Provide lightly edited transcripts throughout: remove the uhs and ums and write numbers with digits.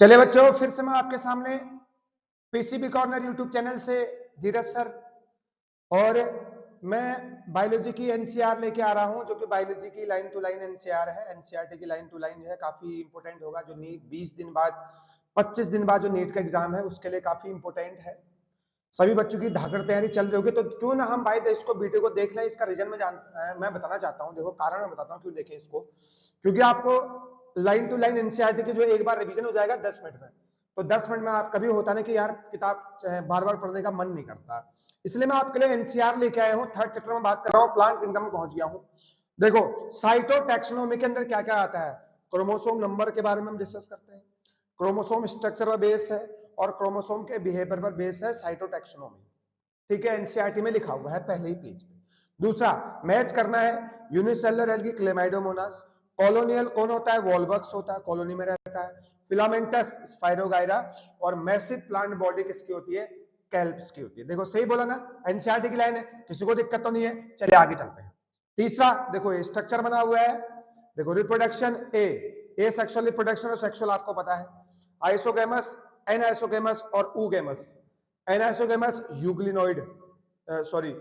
चलिए बच्चों, फिर से मैं आपके सामने पीसीबी कॉर्नर यूट्यूब चैनल से धीरज सर, और मैं बायोलॉजी की एनसीआर लेके आ रहा हूं, जो कि बायोलॉजी की लाइन टू लाइन एनसीआर है। एनसीईआरटी की लाइन टू लाइन जो है काफी इंपोर्टेंट होगा, जो नीट 20 दिन बाद 25 दिन बाद जो नीट का एग्जाम है उसके लिए काफी इंपोर्टेंट है। सभी बच्चों की धाकड़ तैयारी चल रही होगी, तो क्यों ना हम भाई इसको वीडियो को देख लें। इसका रीजन मैं बताना चाहता हूँ। देखो, कारण मैं बताता हूँ क्यों देखें इसको। क्योंकि आपको लाइन टू लाइन एनसीईआरटी की जो एक बार रिवीजन हो जाएगा 10 मिनट में, तो 10 मिनट में आप कभी होता ना कि यार किताब बार बार पढ़ने का मन नहीं करता, इसलिए मैं आपके लिए एनसीआर लेके आया हूँ। थर्ड चैप्टर में बात कर रहा हूँ, प्लांट किंगडम में पहुंच गया हूँ। देखो, साइटोटैक्सोनॉमी के अंदर क्या क्या आता है। क्रोमोसोम नंबर के बारे में हम डिस्कस करते हैं, क्रोमोसोम स्ट्रक्चर पर बेस है और क्रोमोसोम के बिहेवियर पर बेस है साइटोटैक्सोनॉमी। ठीक है, एनसीईआरटी में लिखा हुआ है पहले ही पेज पे। दूसरा मैच करना है, यूनिसेलुलर एल्गी क्लेमाइडोमोनास, कॉलोनियल कौन होता है, वॉल्वक्स होता है, कॉलोनी में रहता है, फिलामेंटस स्पाइरोगायरा, और मैसिव प्लांट बॉडी किसकी होती है, कैल्प्स की होती है। देखो सही बोला ना, एनसीईआरटी की लाइन है, किसी को दिक्कत तो नहीं है। चलिए आगे चलते हैं। तीसरा देखो, ये स्ट्रक्चर बना हुआ है। देखो, रिप्रोडक्शन ए सेक्सुअल रिप्रोडक्शन और सेक्सुअल आपको पता है, आइसोगेमस, एनाइसोगेमस और ऊगेमस। एनाइसोगेमस यूग्लिनोइड, सॉरी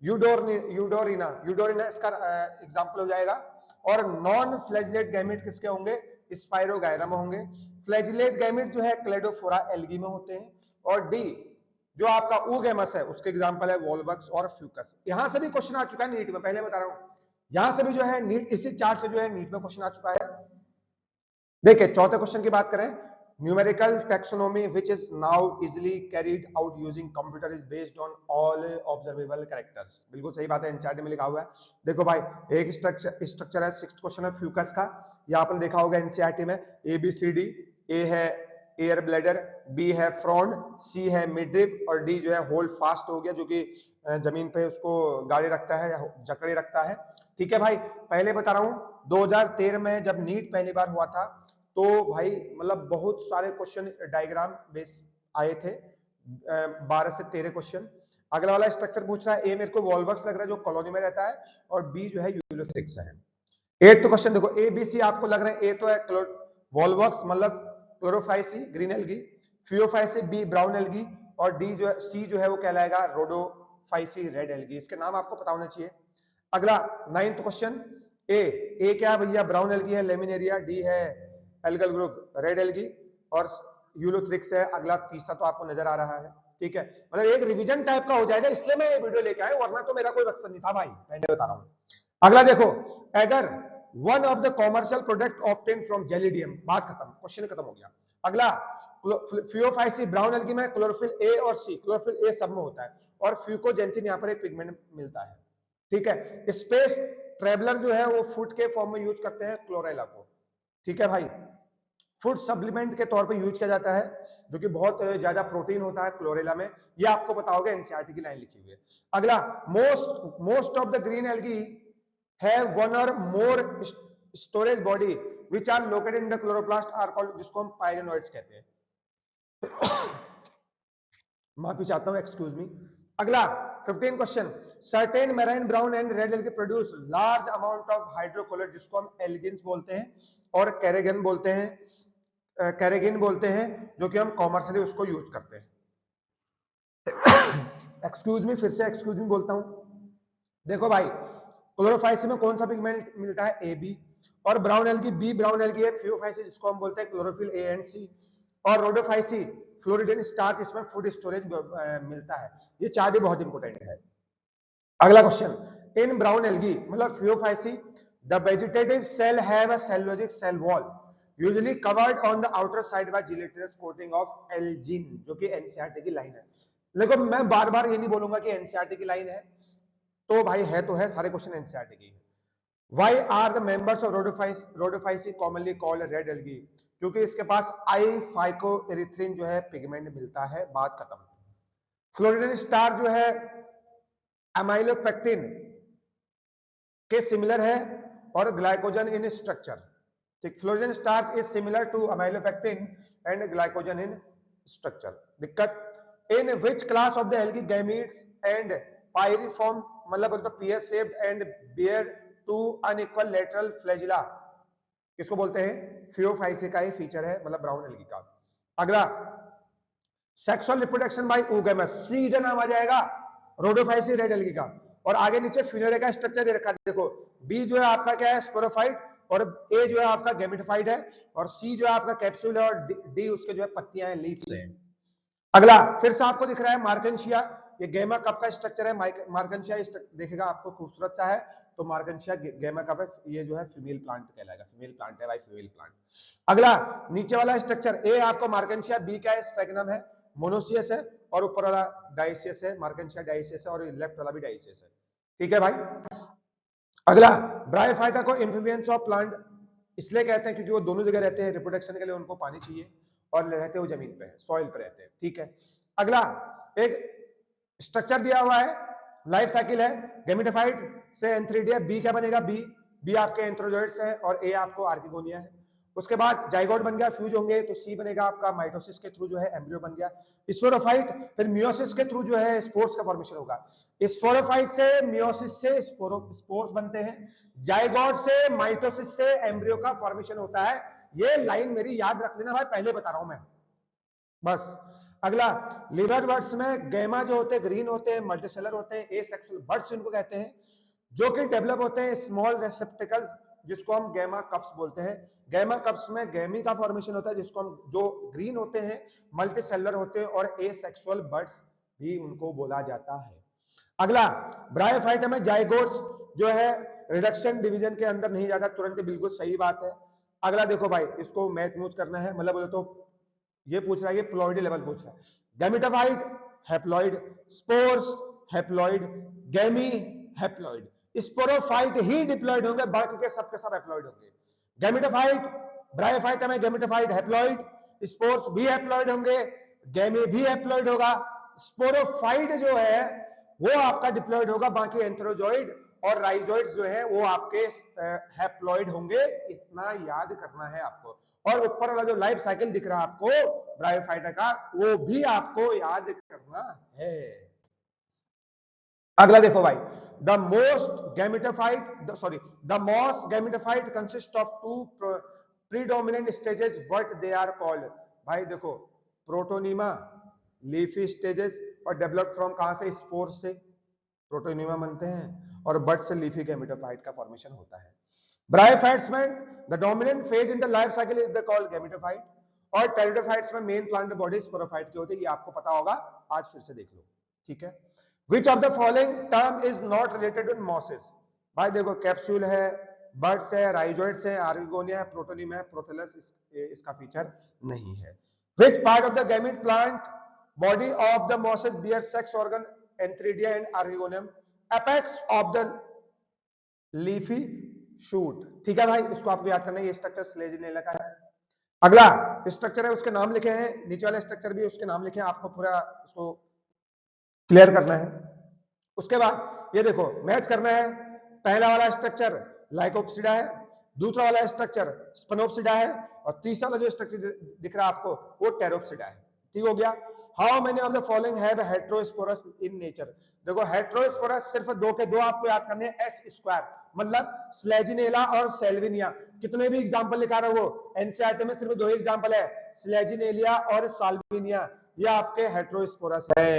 यूडोरिना इसका एग्जांपल हो जाएगा। और नॉन फ्लैजिलेट गैमेट किसके होंगे, स्पाइरोगायरा में होंगे। फ्लैजिलेट गैमेट जो है क्लेडोफोरा एल्गी में होते हैं। और डी जो आपका ऊगेमस है उसके एग्जांपल है वॉल्वक्स और फ्यूकस। यहां से भी क्वेश्चन आ चुका है नीट में, पहले बता रहा हूं, यहां से भी जो है नीट इसी चार्ट से जो है नीट में क्वेश्चन आ चुका है। देखिए चौथे क्वेश्चन की बात करें, numerical taxonomy which is now easily carried out using computer is based on all observable characters. बिल्कुल सही बात है, एनसीईआरटी में लिखा हुआ है। देखो भाई, एक स्ट्रक्चर है, सिक्स्थ क्वेश्चन है फ्यूकस का, ये आपने देखा होगा एनसीईआरटी में, A B C D. A है एयर ब्लैडर, बी है फ्रॉन्ड, सी है मिडरिप, और डी जो है होल्ड फास्ट हो गया, जो कि जमीन पे उसको गाड़ी रखता है या जकड़े रखता है। ठीक है भाई, पहले बता रहा हूं 2013 में जब नीट पहली बार हुआ था, तो भाई मतलब बहुत सारे क्वेश्चन डायग्राम बेस आए थे, 12 से 13 क्वेश्चन। अगला वाला स्ट्रक्चर पूछ रहा है, ए मेरे को वॉल्वक्स लग रहा है जो कॉलोनी में रहता है, और बी जो है यूलोथ्रिक्स है। एट क्वेश्चन देखो, ए बी सी आपको लग रहा है, ए तो है वॉल्वक्स मतलब Chlorophyceae green algae, Phaeophyceae B brown algae, और डी जो है सी जो है वो कहलाएगा रोडोफाइसी रेड एल्गी। इसके नाम आपको पता होना चाहिए। अगला 9th क्वेश्चन, ए क्या है भैया, ब्राउन एल्गी है, लेमिनेरिया, डी है एल्गल ग्रुप रेड एल्गी, और यूलोथ्रिक्स है। अगला तीसरा तो आपको नजर आ रहा है। ठीक है, मतलब एक रिवीजन टाइप का हो जाएगा, इसलिए मैं ये वीडियो लेके आया, वरना तो मेरा कोई मकसद नहीं था भाई, पहले बता रहा हूं। अगला देखो, अगर one of the commercial product obtain from gelidium, बात खत्म, क्वेश्चन खत्म हो गया। अगला फियोफाइसी ब्राउन एल्गी में क्लोरोफिल ए और सी, क्लोरोफिल ए सब में होता है, और फ्यूकोजेंथिन यहाँ पर एक पिगमेंट मिलता है। ठीक है, स्पेस ट्रेवलर जो है वो फूड के फॉर्म में यूज करते हैं क्लोरेला को। ठीक है भाई, फूड सप्लीमेंट के तौर पे यूज किया जाता है, जो कि बहुत ज्यादा प्रोटीन होता है क्लोरेला में, ये आपको पता होगा, एनसीईआरटी की लाइन लिखी हुई है। अगला, most of the green algae have one or more storage body which are located in the chloroplast are called, जिसको हम पायरेनोइड्स कहते हैं। माफी चाहता हूं, एक्सक्यूज मी। अगला 15 question, certain marine brown and red algae produce large amount of hydrocolloid, जिसको हम एल्गिन्स बोलते हैं और कैरेगन बोलते हैं, कैरेगिन बोलते हैं, जो कि हम कॉमर्शियली उसको यूज करते हैं। एक्सक्यूज मी, फिर से एक्सक्यूज मी बोलता हूं। देखो भाई, क्लोरोफाइसी में कौन सा पिगमेंट मिलता है, ए बी, और brown algae B brown algae है, फियोफाइसी जिसको हम बोलते हैं क्लोरोफिल ए एंड सी, और रोडोफाइसी फ्लोरिडेन स्टार्च, इसमें फूड स्टोरेज मिलता है। ये चार भी बहुत इंपॉर्टेंट है। अगला क्वेश्चन, इन ब्राउन एल्गी मतलब Phaeophyceae the vegetative cell have a cellulosic cell wall usually covered on the outer side by gelatinous coating of algin, जो कि एनसीईआरटी की लाइन है। देखो मैं बार बार ये नहीं बोलूंगा कि एनसीईआरटी की लाइन है, तो भाई है तो है, सारे क्वेश्चन एनसीईआरटी की है। Why are the members of Rhodophyceae commonly called red algae, क्योंकि इसके पास आई फाइकोएरिथ्रिन जो है पिगमेंट मिलता है, बात खत्म। फ्लोरिडेन स्टार जो है अमाइलोपेक्टिन के सिमिलर है और ग्लाइकोजन इन स्ट्रक्चर। ठीक, floridean starch is similar to amylopectin and glycogen in structure. दिक्कत, in which class of the algae gametes and pyriform मतलब तो pear shaped and bear two unequal lateral flagella, किसको बोलते हैं, Phaeophyceae का ही feature है, मतलब ब्राउन एल्गी का। अगला सेक्सुअल रिप्रोडक्शन बाय oogamous, सीधे नाम आ जाएगा रोडोफाइसी रेड एल्गी का। और आगे नीचे फ्यूनेरे का स्ट्रक्चर दे रखा है, देखो बी जो है आपका क्या है स्पोरोफाइट, और ए जो है आपका गैमेटोफाइट है, और सी जो है आपका कैप्सूल है, और डी उसके जो है पत्तियां हैं, लीव्स हैं। अगला फिर से आपको दिख रहा है मार्केंशिया, ये गैमा कप का स्ट्रक्चर है। मार्केंशिया देखेगा आपको खूबसूरत सा है, तो मार्केंशिया गैमा कप है, ये जो है फीमेल प्लांट कहलाएगा, फीमेल प्लांट है भाई, फीमेल प्लांट। अगला नीचे वाला स्ट्रक्चर ए आपको मार्केंशिया, बी क्या है स्फेगनम है, मोनोसियस है, और ऊपर वाला डाइसियस है, मार्केंशिया डाइसियस है, और लेफ्ट वाला भी डाइसियस है। ठीक है भाई। अगला ब्रायोफाइटा को एम्फीबियंस ऑफ प्लांट इसलिए कहते हैं क्योंकि वो दोनों जगह रहते हैं, रिप्रोडक्शन के लिए उनको पानी चाहिए, और रहते हो जमीन पे, सॉइल पे रहते हैं। ठीक है। अगला एक स्ट्रक्चर दिया हुआ है, लाइफ साइकिल है, गैमेटोफाइट से एंथ्रीडिया, बी क्या बनेगा, बी आपके एंथ्रोजोइड्स है, और ए आपको आर्किगोनिया है। उसके बाद जाइगोट बन गया, फ्यूज होंगे, तो सी बनेगा आपका माइटोसिस के थ्रू जो है एम्ब्रियो बन गया। स्पोरोफाइट फिर मियोसिस के थ्रू जो है स्पोर्स का फॉर्मेशन होगा। स्पोरोफाइट से मियोसिस से स्पोर्स बनते हैं, जाइगोट से माइटोसिस से एम्ब्रियो का फॉर्मेशन होता है। ये लाइन मेरी याद रख लेना भाई, पहले बता रहा हूं मैं बस। अगला लिवर बर्ड्स में गैमा जो होते हैं ग्रीन होते हैं, मल्टीसेलर होते हैं, एसेक्सुअल बर्ड्स इनको कहते हैं, जो कि डेवलप होते हैं स्मॉल रेसेप्टिकल, जिसको हम गैमा कप्स बोलते हैं। गैमा कप्स में गैमी का फॉर्मेशन होता है, जिसको हम जो ग्रीन होते हैं, मल्टीसेलर होते हैं, और एसेक्सुअल बर्ड्स भी उनको बोला जाता है। अगला ब्रायोफाइटा में जाइगोट्स जो है रिडक्शन डिवीजन के अंदर नहीं जाता तुरंत, बिल्कुल सही बात है। अगला देखो भाई, इसको मैच मूच करना है, मतलब बोले तो ये पूछ रहा है, ये प्लॉइडी लेवल पूछ रहा है। Gametophyte haploid, spores haploid, गैमी haploid. Sporophyte ही डिप्लॉइड होंगे, बाकी के सब हैप्लॉइड होंगे। गैमेटोफाइट ब्रायोफाइटा में गैमेटोफाइट हैप्लॉइड, स्पोर्स भी हैप्लॉइड होंगे, गैमी भी हैप्लॉइड होगा। स्पोरोफाइट जो है वो आपका डिप्लॉइड होगा, बाकी एंथ्रोजॉइड और राइजोइड्स जो है वो आपके हैप्लॉइड होंगे, इतना याद करना है आपको। और ऊपर वाला जो लाइफ साइकिल दिख रहा है आपको ब्रायोफाइटा का, वो भी आपको याद करना है। अगला देखो भाई, the most gametophyte consist of two predominant stages, what they are called. भाई देखो, प्रोटोनीमा, लीफी स्टेजेस, और डेवलप फ्रॉम कहां से, स्पोर से प्रोटोनीमा बनते हैं, और बड से लीफी गैमेटोफाइट का फॉर्मेशन होता है। ब्रायोफाइट्स में the dominant phase in the life cycle is the called gametophyte, और टेरिडोफाइट्स में मेन प्लांट बॉडी स्पोरोफाइट की होती है, ये आपको पता होगा, आज फिर से देख लो। ठीक है। Which of the following term is not related with mosses. भाई देखो, कैप्सूल है, बर्ड्स है, राइजोइड्स है, आर्किगोनिया है, प्रोटोनिमा है, प्रोथेलस इसका फीचर नहीं है। Which part of the gamete plant body of the mosses bear sex organ, antheridia and archegonium, apex of the leafy shoot. ठीक है भाई, इसको आपको याद करना है, ये स्ट्रक्चर स्लेजिनेला का है। अगला स्ट्रक्चर है, उसके नाम लिखे हैं, नीचे वाले स्ट्रक्चर भी उसके नाम लिखे हैं, आपको पूरा उसको क्लियर करना है। उसके बाद ये देखो, मैच करना है, पहला वाला स्ट्रक्चर लाइकोप्सिडा है, दूसरा वाला स्ट्रक्चर स्पनोप्सिडा है, और तीसरा वाला जो स्ट्रक्चर दिख रहा है आपको वो टेरोप्सिडा है। ठीक हो गया। How many of the following have heterosporous in nature. देखो, हेटेरोस्पोरस सिर्फ दो के दो आपको याद करने हैं, एस स्क्वायर, मतलब स्लेजिनेला और सेल्विनिया। कितने भी एग्जांपल लिखा रहा हो, एनसीईआरटी में सिर्फ दो ही एग्जांपल है, स्लेजिनेलिया और साल्विनिया, ये आपके हेटेरोस्पोरस है।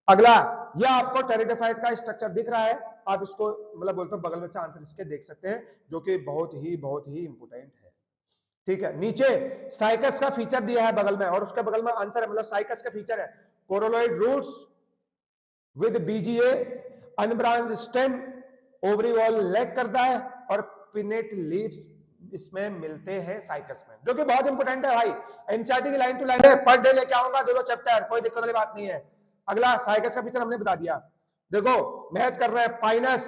अगला, ये आपको टेरिडोफाइट का स्ट्रक्चर दिख रहा है, आप इसको मतलब बोलते हो बगल में से आंसर इसके देख सकते हैं, जो कि बहुत ही इंपोर्टेंट है। ठीक है। नीचे साइकस का फीचर दिया है बगल में, और उसके बगल में आंसर है, मतलब साइकस का फीचर है coralloid roots with BGA, unbranch stem, ovary wall lack करता है, और पिनेट लीव्स इसमें मिलते हैं साइकस में, जो कि बहुत इंपोर्टेंट है भाई। एनसीईआरटी की लाइन टू लाइन है, पर डे लेके आऊंगा दोनों चैप्टर, कोई दिक्कत वाली बात नहीं है। अगला साइकस का फीचर हमने बता दिया। देखो, मैच कर रहा है, पाइनस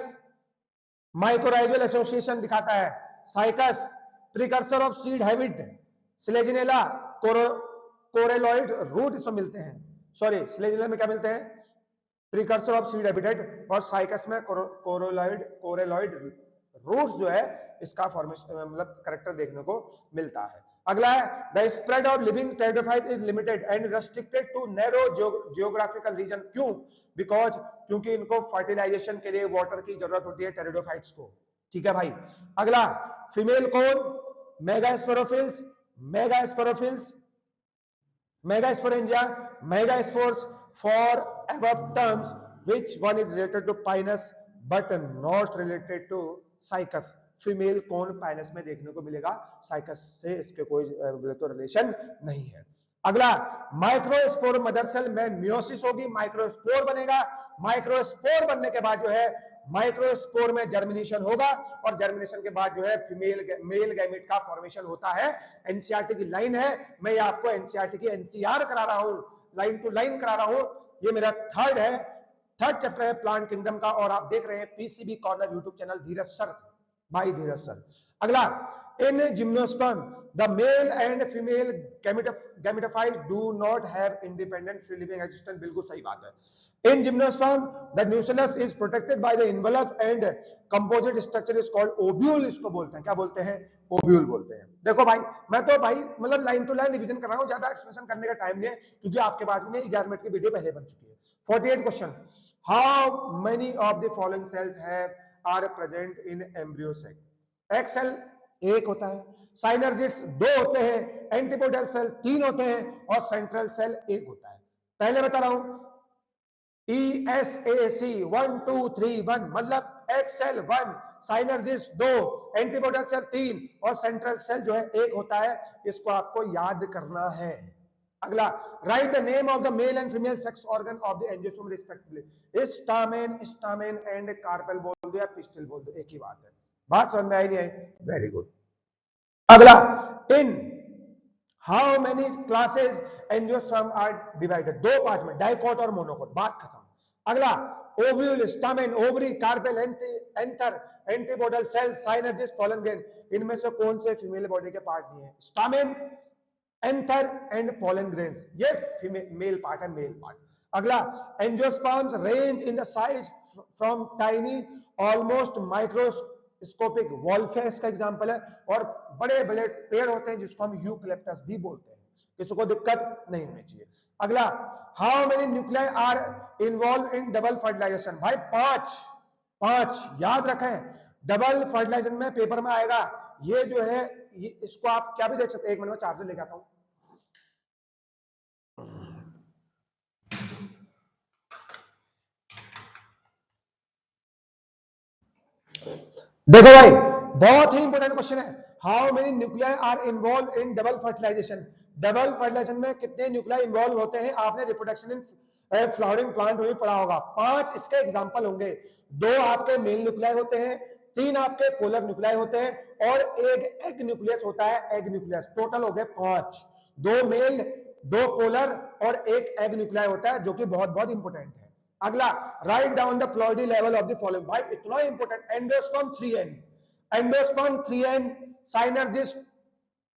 माइकोराइजल एसोसिएशन दिखाता है, cycas precursor of seed habit, selaginella coralloid root इसमें मिलते हैं, सॉरी स्लेजिनेला में क्या मिलते हैं, प्रिकर्सर ऑफ सीड हैबिटेट, और साइकस में कोरेलॉइड रूट्स जो है इसका फॉर्मेशन मतलब करेक्टर देखने को मिलता है। अगला है, the spread of living pteridophyte is limited and restricted to narrow geographical region. क्यों? बिकॉज क्योंकि इनको फर्टिलाइजेशन के लिए वाटर की जरूरत होती है टेरिडोफाइट्स को। ठीक है भाई। अगला, फीमेल कौन, megasporophylls, megasporophylls, megasporangia, megaspores. For above terms, which one is related to Pinus but not related to Cycas? Female कौन पाइनस में देखने को मिलेगा, साइकस से इसके कोई तो रिलेशन नहीं है. अगला, माइक्रोस्पोर मदर सेल में मियोसिस होगी, माइक्रोस्पोर बनेगा. माइक्रोस्पोर बनने के बाद जो है माइक्रोस्पोर में जर्मिनेशन होगा और जर्मिनेशन के बाद जो है फीमेल मेल गैमेट का फॉर्मेशन होता है. एनसीईआरटी की लाइन है, मैं ये आपको एनसीईआरटी की एनसीआर करा रहा हूं, लाइन टू लाइन करा रहा हूं. ये मेरा थर्ड चैप्टर है प्लांट किंगडम का और आप देख रहे हैं पीसीबी कॉर्नर यूट्यूब चैनल, धीरज सर, भाई धीरज सर. अगला, इन gymnosperm the male and female gametophyte do not have independent free living existence. बिल्कुल सही बात है. In gymnosperm, the nucleus is protected by the envelope and composite structure is called ovule. इसको बोलते हैं, क्या बोलते हैं, ओव्यूल बोलते हैं. देखो भाई, मैं तो भाई मतलब लाइन टू लाइन रिवीजन कर रहा हूं, ज्यादा एक्सप्लेनेशन करने का टाइम नहीं है क्योंकि आपके पास में 11 मिनट की वीडियो पहले बन चुकी है. 48 question. How many of the following cells are present in embryo cell? Egg cell 1 होता है, साइनर्जिड्स 2 होते हैं, एंटीपोडल सेल 3 होते हैं और सेंट्रल सेल 1 होता है. पहले बता रहा हूं, ESAC 1 2 3 1 मतलब egg cell 1, synergids 2, antipodal cell 3 और सेंट्रल सेल जो है 1 होता है. इसको आपको याद करना है. अगला, right the name of the male and female sex organ of the angiosperm respectively. Stamen, stamen and carpel बोल दो या पिस्टल बोल दो, एक ही बात है. बात समझ में आई नहीं आई? Very good. अगला, in how many classes angiosperm are divided? 2 part में, डाइकोट और मोनोकोट. बात खत्म. अगला, ovule, stamen, ovary, carpel, anther, antipodal cell, synergids, pollen grain. इनमें से कौन से फीमेल बॉडी के पार्ट नहीं है? Stamen, anther and pollen grains, ये मेल पार्ट है, मेल पार्ट. अगला, angiosperms range in the size from tiny almost microscopic, wolffia का एग्जांपल है, और बड़े बड़े पेड़ होते हैं जिसको हम यूकलिप्टस भी बोलते हैं. किसी को दिक्कत नहीं होनी चाहिए. अगला, how many nuclei are involve in double fertilisation? भाई 5 याद रखें. डबल फर्टिलाइजेशन में पेपर में आएगा. ये जो है ये, इसको आप क्या भी देख सकते हैं. 1 मिनट में चार्जर लेके आता हूं. देखो भाई, बहुत ही इंपॉर्टेंट क्वेश्चन है. How many nuclei are involve in double fertilisation? Double fertilisation में कितने न्यूक्लियाई इन्वॉल्व होते हैं? आपने रिप्रोडक्शन इन फ्लावरिंग प्लांट में भी पढ़ा होगा. 5 इसके एग्जांपल होंगे. 2 आपके मेल न्यूक्लियाई होते हैं, 3 आपके पोलर न्यूक्लियाई होते हैं और एक एग न्यूक्लियस होता है, एग न्यूक्लियस. टोटल हो गए 5. 2 मेल, 2 पोलर और एक एग न्यूक्लियाई होता है, जो कि बहुत बहुत इंपॉर्टेंट है. अगला, write down the ploidy level of the following. भाई इतना important. Endosperm 3n, endosperm 3n, synergids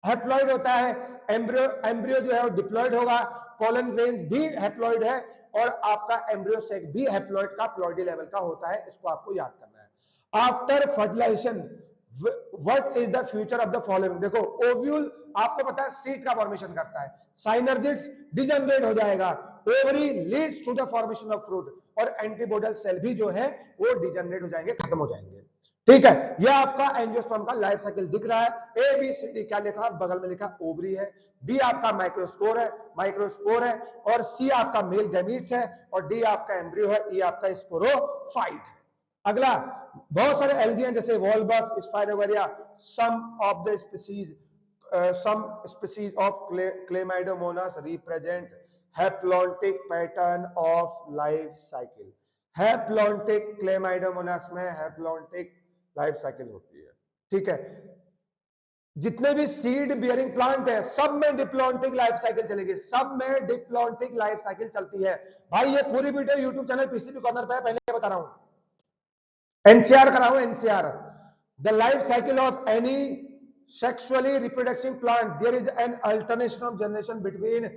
haploid होता है, एम्ब्रियो जो है वो डिप्लॉइड होगा, पोलन ग्रेन्स भी हैप्लॉइड है और आपका एम्ब्रियो सेक भी हैप्लॉइड का प्लॉइडी लेवल का होता है. इसको आपको याद करना है. After fertilisation what is the future of the following? देखो, ओव्यूल आपको पता है सीड का फॉर्मेशन करता है, साइनर्जिड्स डिजनरेट हो जाएगा, ovary leads to the formation of fruit और एंटीपोडल सेल भी जो है वो डिजनरेट हो जाएंगे, खत्म हो जाएंगे. ठीक है, यह आपका एंजियोस्पर्म का लाइफ साइकिल दिख रहा है. ए बी सी डी क्या लिखा? बगल में लिखा ओवरी है, बी आपका माइक्रोस्पोर है और सी आपका मेल गैमीट्स है और डी आपका एम्ब्रियो है, ई आपका स्पोरोफाइट है. अगला, बहुत सारे एल्गी हैं जैसे volvox, spirogyra. Some of the species of chlamydomonas represent haplontic pattern of life cycle. Haplontic, chlamydomonas में हैप्लॉन्टिक लाइफ साइकिल होती है. ठीक है, जितने भी सीड बियरिंग प्लांट है सब में डिप्लॉन्टिक लाइफ साइकिल चलेगी, सब में डिप्लॉन्टिक लाइफ साइकिल चलती है. भाई ये पूरी video YouTube channel PCB corner पे है, पहले बता रहा हूं, एनसीआर करा हूं, NCR. The life cycle of any sexually reproducing plant, there is an alternation of generation between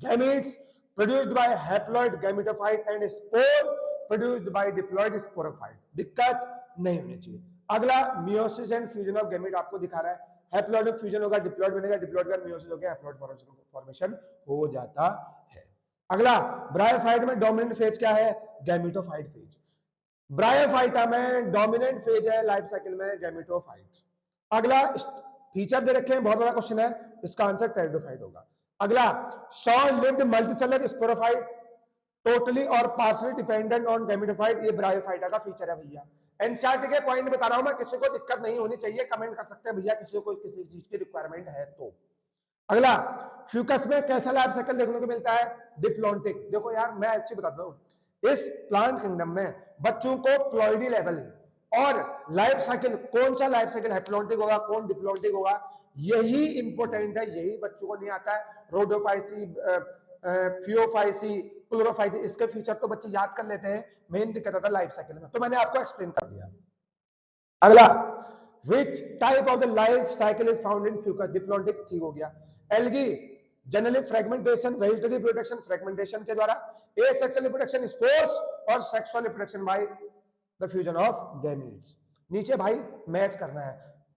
gametes produced by haploid gametophyte and spore produced by diploid sporophyte. दिक्कत नहीं होनी चाहिए. अगला, meiosis and fusion of gamete आपको दिखा रहा है. Haploid में फ्यूजन होगा, डिप्लॉइड बनेगा, डिप्लॉइड का मियोसिस हो गया, हैप्लॉइड फॉर्मेशन हो जाता है. अगला, ब्रायोफाइट में डोमिनेंट फेज क्या है? Gametophyte phase. ब्रायोफाइटा में डोमिनेंट फेज है लाइफ साइकिल में गैमेटोफाइट. अगला, फीचर दे रखे हैं, बहुत बड़ा क्वेश्चन है, इसका आंसर टेरिडोफाइट होगा। अगला, short lived multicellular sporophyte totally और पार्शियली डिपेंडेंट ऑन गैमेटोफाइट, ये ब्रायोफाइटा का फीचर है भैया। एनसीईआरटी के पॉइंट बता रहा हूं मैं, किसी को दिक्कत नहीं होनी चाहिए, कमेंट कर सकते हैं भैया किसी को किसी चीज की रिक्वायरमेंट है तो। अगला, फ्यूकस में कैसा लाइफ साइकिल देखने को मिलता है? डिप्लॉन्टिक। देखो यार मैं अच्छी बताता हूँ, इस प्लांट किंगडम में बच्चों को प्लॉइडी लेवल और लाइफ साइकिल, कौन सा लाइफ साइकिल हैप्लॉन्टिक होगा, कौन डिप्लॉन्टिक होगा, यही इंपॉर्टेंट है, यही बच्चों को नहीं आता है। रोडोफाइसी, फियोफाइसी, क्लोरोफाइसी, इसके फीचर तो बच्चे याद कर लेते हैं, मेन दिक्कत आता है लाइफ साइकिल में, तो मैंने आपको एक्सप्लेन कर दिया। अगला, which type of the life cycle is found in Fucus? Diplontic, ठीक हो गया। Algae generally fragmentation, vegetative reproduction fragmentation के द्वारा, एसेक्सुअल रिप्रोडक्शन स्पोर्स, और sexual reproduction by the fusion of gametes. नीचे भाई मैच करना है,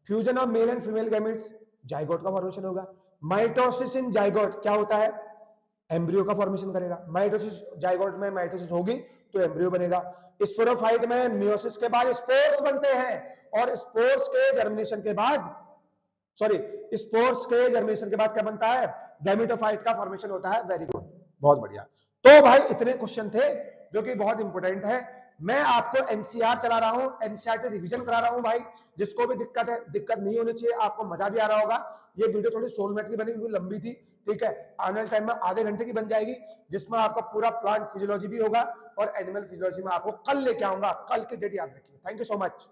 fusion of male and female gametes, zygote का फॉर्मेशन होगा। माइटोसिस इन जाइगोट क्या होता है? एम्ब्रियो का फॉर्मेशन करेगा। माइटोसिस, जाइगोट में माइटोसिस होगी तो एम्ब्रियो बनेगा। स्पोरोफाइट में मियोसिस के बाद स्पोर्स बनते हैं, और स्पोर्स के जर्मिनेशन के बाद, सॉरी, स्पोर्स के जर्मिनेशन के बाद क्या बनता है? गैमेटोफाइट का फॉर्मेशन होता है। वेरी गुड, बहुत बढ़िया। तो भाई इतने क्वेश्चन थे जो कि बहुत इंपॉर्टेंट है। मैं आपको एनसीआर चला रहा हूं, एनसीईआरटी रिवीजन करा रहा हूं भाई, जिसको भी दिक्कत है, दिक्कत नहीं होनी चाहिए, आपको मजा भी आ रहा होगा। ये वीडियो थोड़ी 16 मिनट की बनी हुई, लंबी थी, ठीक है, आने वाले टाइम में आधे घंटे की बन जाएगी, जिसमें आपका पूरा प्लांट फिजियोलॉजी भी होगा, और एनिमल फिजियोलॉजी में आपको कल लेके आऊंगा। कल की डेट याद रखिए। Thank you so much.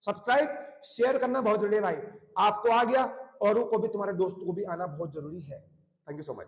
Subscribe share करना बहुत जरूरी है भाई, आपको आ गया, औरों को भी, तुम्हारे दोस्तों को भी आना बहुत जरूरी है। Thank you so much.